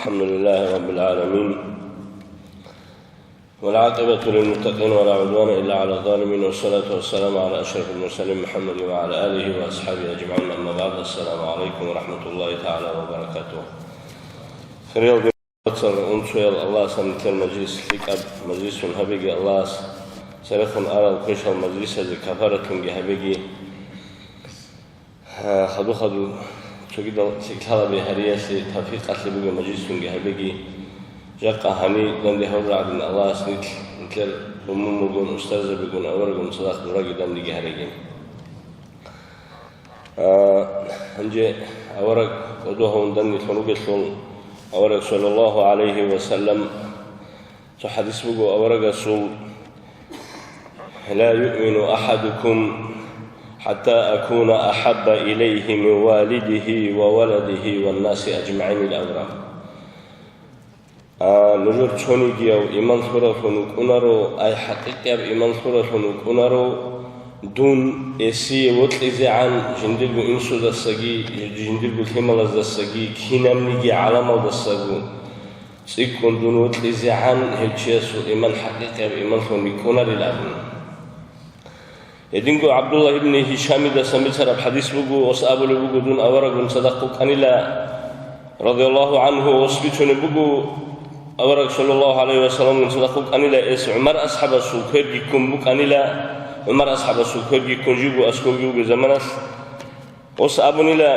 الحمد لله رب العالمين والعاقبة للمتقين ولا عدوان إلا على الظالمين والصلاة والسلام على أشرف المرسلين محمد وعلى آله وأصحابه أجمعين أما بعد السلام عليكم ورحمة الله تعالى وبركاته. خير أنشأ الله سنة المجلس لك مجلس هبيج الله سرخن أرى الكشف المجلس هذه كفارة جهبيجي خدو شقيد سكالة بهرية توفيق أصل بيجي مجلس جهبيجي جاء هني دندي هورا عبد الله سنيت مثل أمم بيقول أستاذ بيقول أورجون صدق براجي دندي جهريجين هنجي أورج ودوهم دندي خنوجة سون أورج صلى الله عليه وسلم شو حديث بيقول أورج سون لا يؤمن أحدكم حتى أكون أحب إليه من والده وولده والناس أجمعين الأورام. نجور توني جيو إيمان سورة نكونارو أي حقيقة إيمان سورة نكونارو دون إسي وطلزي عن جندلو إنسو دستجي جندلو كمال دستجي كينام نيجي علامة دستجو سيكون دون وطلزي عن هالشيء إيمان حقيقة إيمان سورة نكونار الأبن. يدينكو عبد الله ابن هشام ده سميتها بحديث بوجو وصابو لبوجو دون أورق صدقوا كنيلا رضي الله عنه وصبتون بوجو أورق صلى الله عليه وسلم صدقوا كنيلا إس عمر أصحاب السكر جيكم بوك كنيلا عمر أصحاب السكر جيكم جيبو أسكو جيبو زمانس وصابو نيلا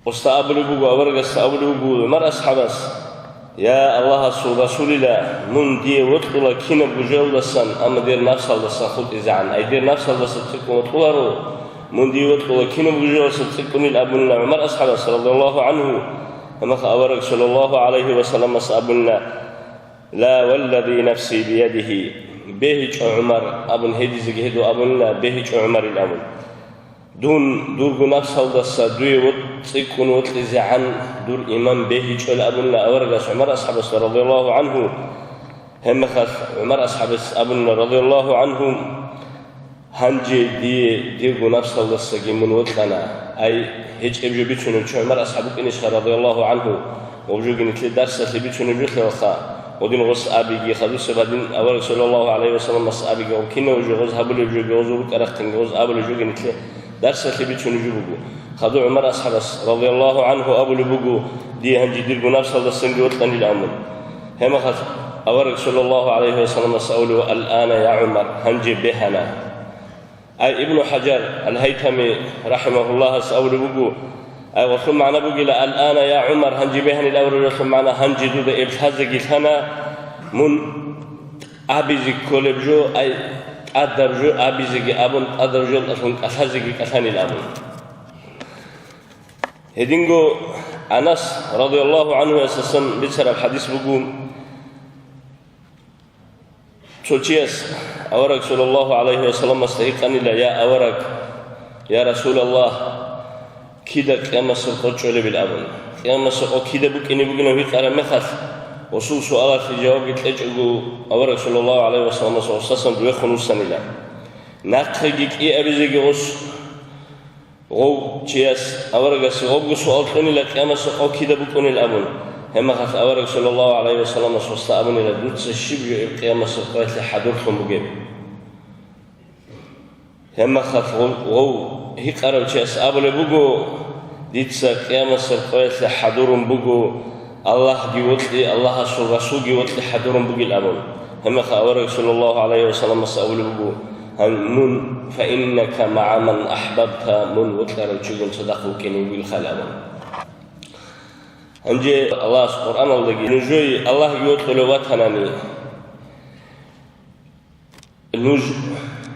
وصابو لبوجو أورق صابو لبوجو عمر أصحابس يا الله رسول الله من دي وطلع كنا بجول السن أما دير نفس الدسان خد إزعان أي دير نفس الدسان تكون وطلعوا من دي وطلع كنا بجول السن تكون الأبونا عمر أصحاب رضي الله عنه أما خبرك صلى الله عليه وسلم أصحابنا لا والذي نفسي بيده بهج عمر أبن هدي زجهدو أبونا بهج عمر الأمن دون دور نفس الدسان دوي تكون وطلع عن دور إمام بهج الأبونا أورجس عمر أصحاب رضي الله عنه هم خف عمر أصحاب أبونا رضي الله عنهم هنجي دي نفس الدسجي من وطلنا أي هيج أبجو بيتشون عمر أصحابك إنش رضي الله عنه وبجو جنت درس اللي بيتشون بيخلوا خا ودين غص أبيجي خلص بعدين أورج صلى الله عليه وسلم مس أبيجي وكنا وجو غص هبل وجو جوزو كرختين غص أبل وجو جنت درس اللي بيتشون يجيبوا خذوا عمر أصحاب رضي الله عنه أبو لبوجو دي هنجي ديرجو نفس هذا السنج وطني الأمر هم خذ أورك صلى الله عليه وسلم سألوا الآن يا عمر هنجي بهنا أي ابن حجر الهيثمي رحمه الله سأول بوجو أي وثم معنا بوجي الآن يا عمر هنجي بهني الأول وثم معنا هنجي دود إبتهزج هنا من أبيزك كولبجو أي أدرجو أبيزك أبون أدرجو أصلا أسهزك أثاني الأمر هدينجو أنس رضي الله عنه أساساً بيسر الحديث بقول تشوتشيس أورك صلى الله عليه وسلم استيقني لا يا أورك يا رسول الله كده كما سقط شغل بالأبن كما سقط كده بكني بقولنا في كلام مخف وصول سؤال في جواب يتلجأ أورك صلى الله عليه وسلم أساساً بيخونوا السنة ناقيك إيه أبيزك غش غو تياس أورجس غو سؤال ثاني لك أما سقوا كده بكون الأبن هم خف أورج صلى الله عليه وسلم صوص أبن إلى دوتس الشبج القيامة سقيت لحدورهم بجيب هم خف غو هي قرب تياس أبن بوجو ديتس القيامة سقيت لحدورهم بوجو الله جوتلي الله رسول جوتلي حدورهم بوجي الأبن هم خف أورج صلى الله عليه وسلم سأول بوجو من فإنك مع من أحببت من وطلع رجل صدقه كني بالخلام. أنجي الله سبحانه وتعالى نجوي الله يطلع وطنني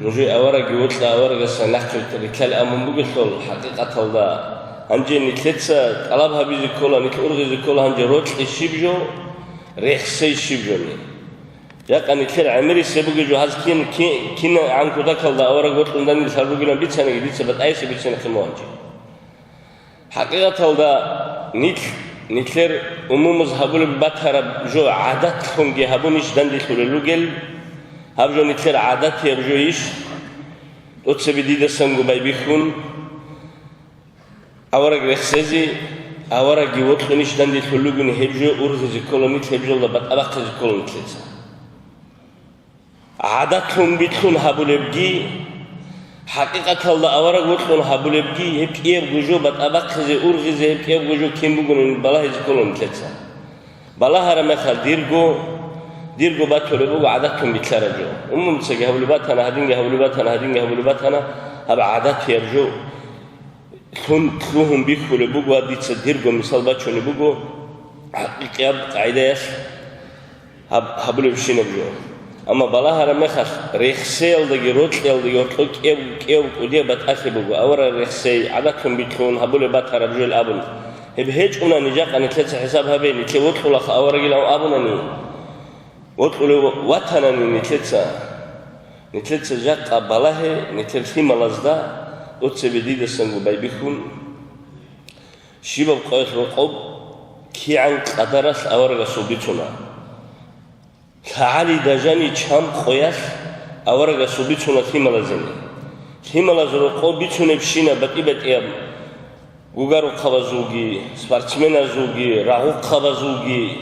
نجوي أورق يطلع أورق سنحكي الكلام من بقول حقيقة الله أنجي نتلتسا طلبها بيجي كلها نتأرغز كلها أنجي روت الشبجو ريح سي الشبجوني يقعني كل عمري سبقي جهاز كين عنكو ذكر الله أورق وطن دني سبقي لهم بيتسنة جديد بس أي شيء بيتسنة كموانجي حقيقة الله نتلر أمم مذهبول ببتر جو عاداتهم جهابونيش دندي خلولوجل هبجو نتلر عادات يبجويش أتسبي ديدا سنجو بايبيخون Авараг рехсези, авараги вотхуниsh данди хулугуни хебжо ургизи колонит хебжолда бат абаққизи колонит леца. Адатлун битлун хабулебги, хақиқаталда авараг вотхун хабулебги, хебкиев гужо бат абаққизи ургизи хебкиев гужо кимбугуни балахизи колонит леца. Балахара мехал дирго батуребугу адатлун битлараджо. Умумцаги хабулебатана, хадинги хабулебатана, хаба адат ябжо. ثم بيكول بوجو هدي تصدرجو مثال باتشوني بوجو حقيقة قاعدة هبلو بشينا بجو أما بلاها رمخش ريخسيل دقي روتليل دقي روتلوك إيو وديه بتأخي بوجو أورا ريخسي عدكم بيتلون هبلو باتها رجو الأبن هب هيج أنا نجاق أن تلتس حسابها بيني تلي وطلو لخ أورا جيلا أبناني وطلو واتناني نتلتس جاق بلاها نتلتي ملازدا أتسبديد السنجو بايبيكون شباب قايت رقب كي عن قدرس أورغا سوبيتونا كعلي دجاني چام خوياس أورغا سوبيتونا ثيمالازن رقب بيتونا بشينا بقيبت إياب غوغارو قبازوغي سبارتمنا زوغي راغو قبازوغي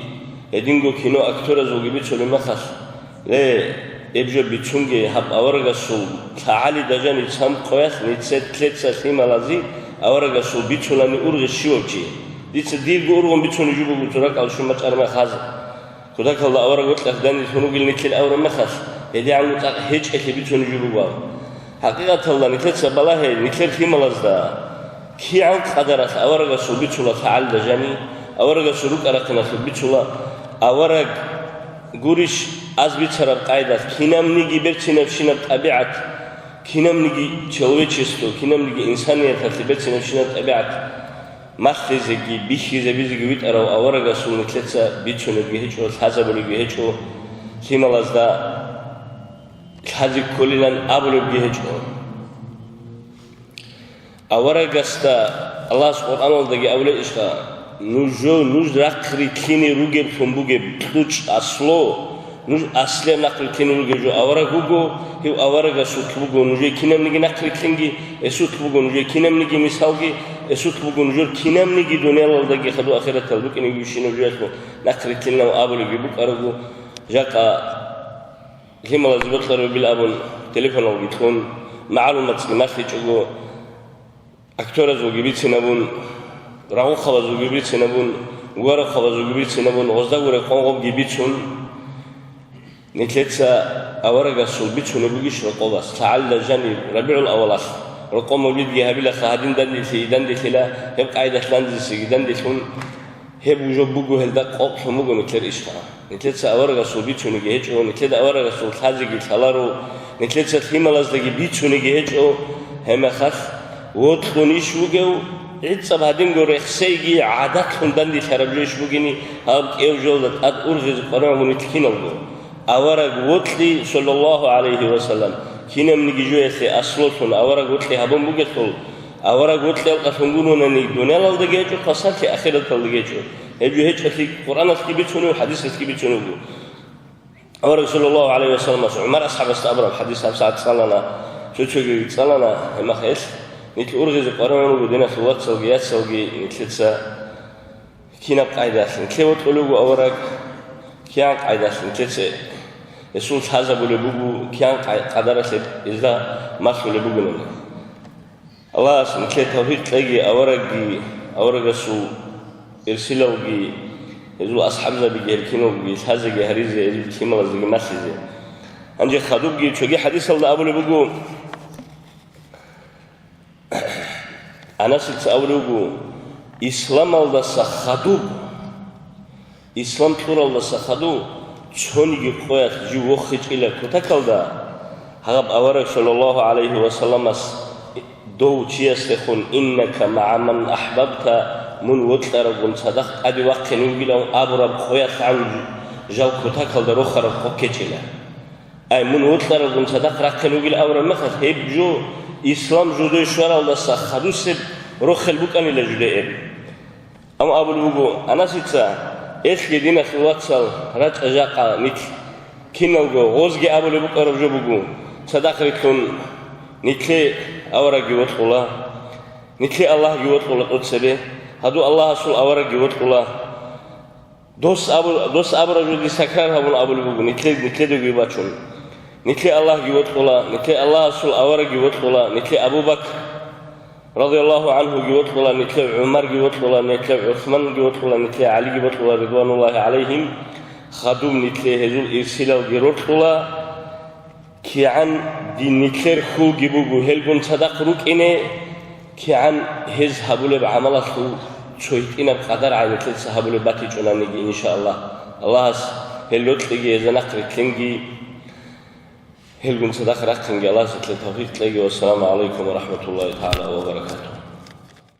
هدينغو كينو أكتورا زوغي بيتونا مخص ليه ابجو بيتشونجي هب أورغا سو كعلي دجاني چام خوياس نيتسات تلتسا ثيمالازي أورغا سو بيتشولاني أورغا شيوبجي ديتس ديرغو أورغن بيتشوني جوبو بطراك أو شو مچارما خازا كوداك الله أورغا وطلق داني ثنوغي لنتل أورا مخص هدي عن وطاق هيج أكي بيتشوني جوبو باو حقيقة الله نتلتسا بلاهي نتل ثيمالاز دا كي عن قدرات أورغا سو بيتشولا كعلي دجاني أورغا سو روك أراقنا سو بيتشولا أورغ غوريش از بيتشرب قاعدة كينام نيجي برتشينا بشينا طبيعة كينام نيجي человечество كينام نيجي إنسانية برتشينا بشينا طبيعة مخزجي بيخيز بيزجي بيت أرو أورغا سو نتلتسا بيتشونا بيهجو حزبولي بيهجو كيمالاز دا حزي كلنا أبولي بيهجو أورغا ستا الله سبحانه وتعالى أولي إشكا نوج رقري كيني روجب فنبوجب تلوش أصلو نوج أصله نقل كيني روجب جو أورا جوجو هو أورا جسوت بوجو نوجي كينام نيجي نقل كينجي اسوت بوجو نوجي كينام نيجي مثالجي اسوت بوجو نوجي كينام نيجي دنيا الله دقي خدو آخرة تلبك إني يشينو جاتو نقل كيننا وأبو لجي بوك أرجو جاكا هم الله زبط لرو بالأبون تليفون أو بيتون معلومات ما في تجو أكتور زوجي بيتسنابون راهو خبازو جبيت سنبون غورا خبازو جبيت سنبون غزدا غورا قنقب جبيت سن نتلتسا أورغا سول بيت سن بيجيش رقابس تعال جاني ربيع الأولاس رقم مولد جهابيلا خادين دندي لا هب قاعدة لاندزي دندي سن هب وجوب بوجو هلدا قاق سموجو نتلر إشترا نتلتسا أورغا سول بيت سن جهج أو نتلدا أورغا سول خازي جالارو نتلتسا ثيمالاز دقي بيت سن جهج أو هم خاص وتخونيش وجو إتصاب هادين غوري خسيجي عادات خندندي شربجوش بوجيني هاب إيو جولد أد أرغز قرآن ونتكينالغو أورغ وطلي صلى الله عليه وسلم كينا منيجي جويسي أصلوتون أورغ وطلي هابون بوجيتول أورغ وطلي القصنقونوناني دونيال الدقيجو قصاتي أخيرة الدقيجو هجو هج أخي قرآن أسكي بيتشونو حديث أسكي بيتشونو أورغ صلى الله عليه وسلم عمر أصحاب استقبرا الحديث ساعة صالنا شو صالنا هما خيش نتل أرغز قرآن ودينا في الوقت سوقيات سوقي نتلتسا كينا بقاعدة نتلي وطلوغو أورق كيان قاعدة نتلتسا يسول حزب لبوغو كيان قدرة إذا ماسو لبوغو نمي الله نتلي توحيد تلاقي أورق سو إرسلوغي يزو أصحاب زبي جهركينوغي حزق هريزي يزو كيما لزيغي ماسيزي أنجي خدوغي تشوغي حديث الله أبو لبوغو أنا سأقوله إسلام الله سخدو إسلام تور الله سخدو شوني يقويت جو خج إلى كتكلدا هرب أورك صلى الله عليه وسلم دو تيستخون إنك مع من أحببت من وتر بن صدق أبي وقت نقول أبرب خويت عن جو كتكلدا رخر فكتيلا أي من وتر بن صدق رك نقول أورب مثل هب جو إسلام جودو شوار الله سخدو سب روخل بوك أني لجودئين أم أبو الوجو أنا سيتسا إيش جدينا في واتسال رات أجاقا نيت كينوجو غوزجي أبو الوجو أرجو بوجو صدق ريتون نيتلي أورجي وطولا نكلي الله جوت قلا قدسبه هذو الله سول أورا جوت قلا دوس أبو رجل سكران هون أبو البوق نكلي دو جيباتشون نكلي الله جوت قلا نكلي الله سول أورا جوت قلا نكلي أبو بكر رضي الله عنه جوت قلا نكلي عمر جوت قلا نكلي عثمان جوت قلا نكلي علي جوت قلا رضوان الله عليهم خدوم نكلي هذول إرسلوا جوت قلا كي عن دي نكلي خو جيبوجو هلبون صدق روك إنه كي عن هز هبول بعمله شويت إنا بقدر عين كل سهبول باتي جونا نجي إن شاء الله الله هلوت لجي زناق ركنجي هلبون صدق ركنجي الله ستل توفيق لجي والسلام عليكم ورحمة الله تعالى وبركاته.